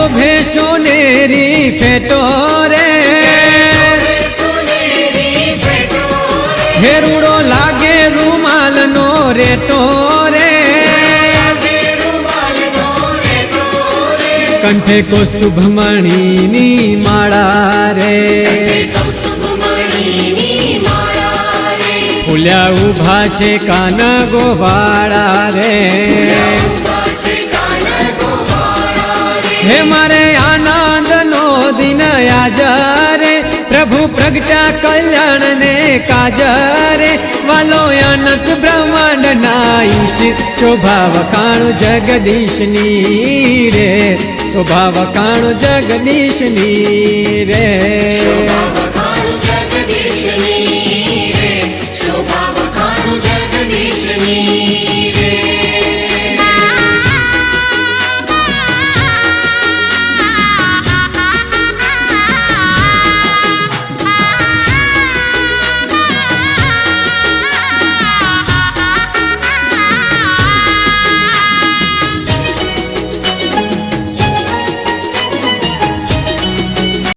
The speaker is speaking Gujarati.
શોભે સોનેરી ફેટો રે, હેરુડો લાગે રૂમાલ નો રેટો રે, કંઠે કૌસ્તુભમણીની માળા રે, ફૂલ્યા ઉભા છે કાન ગોવાળા રે, હે મારે આનંદ નો દિન આજ રે, પ્રભુ પ્રગટા કલ્યાણ ને કાજ રે, વાલો અનંત બ્રહ્માંડ ના ઈશ, શોભા વખાણું જગદીશની રે, શોભા વખાણું જગદીશની રે।